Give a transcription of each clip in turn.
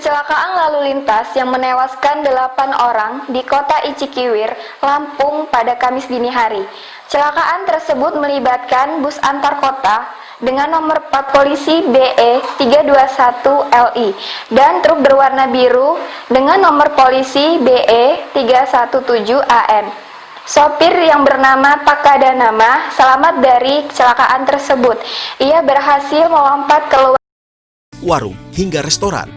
Kecelakaan lalu lintas yang menewaskan 8 orang di kota Icikiwir, Lampung pada Kamis dini hari. Kecelakaan tersebut melibatkan bus antar kota dengan nomor plat polisi BE 321 LI dan truk berwarna biru dengan nomor polisi BE 317 AN. Sopir yang bernama Takadanama selamat dari kecelakaan tersebut. Ia berhasil melompat keluar warung hingga restoran.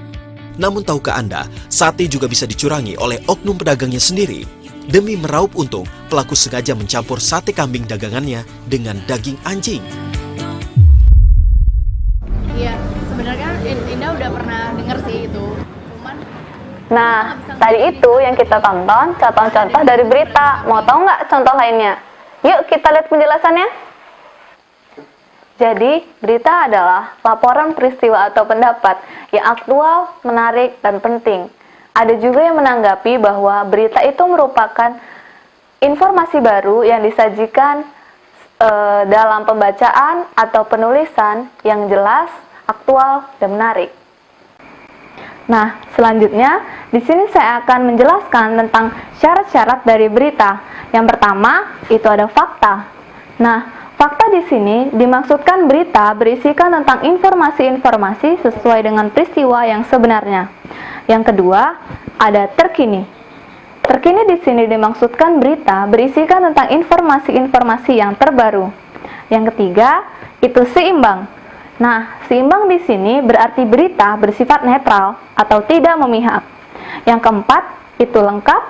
Namun tahukah Anda, sate juga bisa dicurangi oleh oknum pedagangnya sendiri. Demi meraup untung, pelaku sengaja mencampur sate kambing dagangannya dengan daging anjing. Iya, sebenarnya Indah udah pernah denger sih itu. Cuman Nah, tadi itu yang kita tonton contoh-contoh dari berita. Mau tahu nggak contoh lainnya? Yuk kita lihat penjelasannya. Jadi, berita adalah laporan peristiwa atau pendapat yang aktual, menarik, dan penting. Ada juga yang menanggapi bahwa berita itu merupakan informasi baru yang disajikan dalam pembacaan atau penulisan yang jelas, aktual, dan menarik. Nah, selanjutnya di sini saya akan menjelaskan tentang syarat-syarat dari berita. Yang pertama, itu ada fakta. Nah, fakta di sini dimaksudkan berita berisikan tentang informasi-informasi sesuai dengan peristiwa yang sebenarnya. Yang kedua, ada terkini. Terkini di sini dimaksudkan berita berisikan tentang informasi-informasi yang terbaru. Yang ketiga, itu seimbang. Nah, seimbang di sini berarti berita bersifat netral atau tidak memihak. Yang keempat, itu lengkap.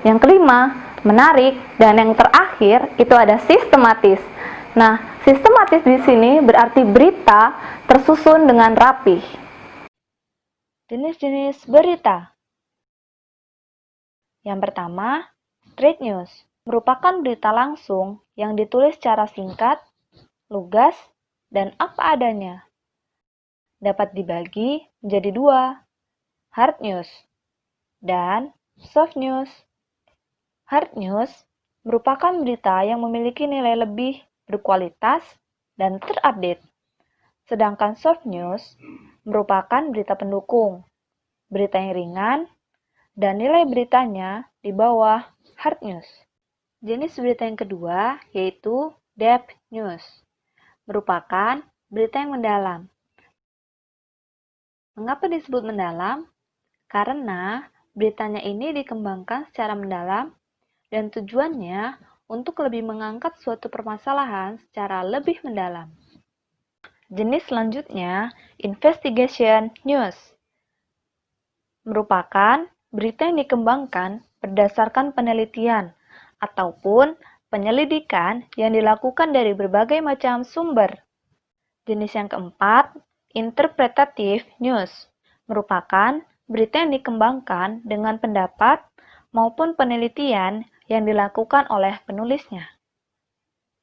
Yang kelima, menarik. Dan yang terakhir, itu ada sistematis. Nah, sistematis di sini berarti berita tersusun dengan rapih. Jenis-jenis berita. Yang pertama, straight news, merupakan berita langsung yang ditulis secara singkat, lugas, dan apa adanya. Dapat dibagi menjadi dua, hard news dan soft news. Hard news merupakan berita yang memiliki nilai lebih, berkualitas, dan terupdate. Sedangkan soft news merupakan berita pendukung, berita yang ringan, dan nilai beritanya di bawah hard news. Jenis berita yang kedua yaitu depth news, merupakan berita yang mendalam. Mengapa disebut mendalam? Karena beritanya ini dikembangkan secara mendalam dan tujuannya untuk lebih mengangkat suatu permasalahan secara lebih mendalam. Jenis selanjutnya, investigation news, merupakan berita yang dikembangkan berdasarkan penelitian ataupun penyelidikan yang dilakukan dari berbagai macam sumber. Jenis yang keempat, interpretative news, merupakan berita yang dikembangkan dengan pendapat maupun penelitian yang dilakukan oleh penulisnya.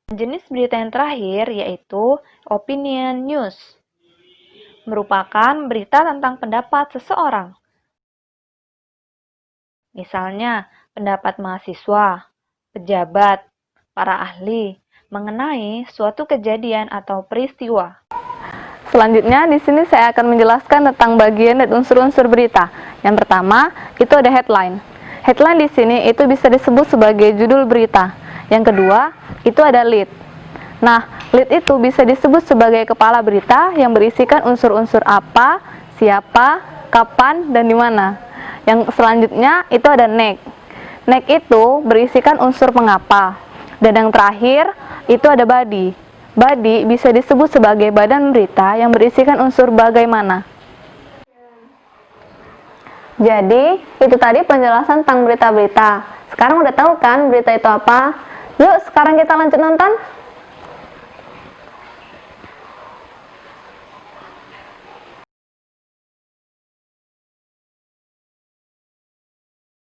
Jenis berita yang terakhir yaitu opinion news, merupakan berita tentang pendapat seseorang. Misalnya, pendapat mahasiswa, pejabat, para ahli mengenai suatu kejadian atau peristiwa. Selanjutnya, di sini saya akan menjelaskan tentang bagian dan unsur-unsur berita. Yang pertama, itu ada headline. Headline di sini itu bisa disebut sebagai judul berita. Yang kedua, itu ada lead. Nah, lead itu bisa disebut sebagai kepala berita yang berisikan unsur-unsur apa, siapa, kapan, dan di mana. Yang selanjutnya itu ada neck. Neck itu berisikan unsur mengapa. Dan yang terakhir itu ada body. Body bisa disebut sebagai badan berita yang berisikan unsur bagaimana. Jadi, itu tadi penjelasan tentang berita-berita. Sekarang udah tahu kan berita itu apa? Yuk, sekarang kita lanjut nonton.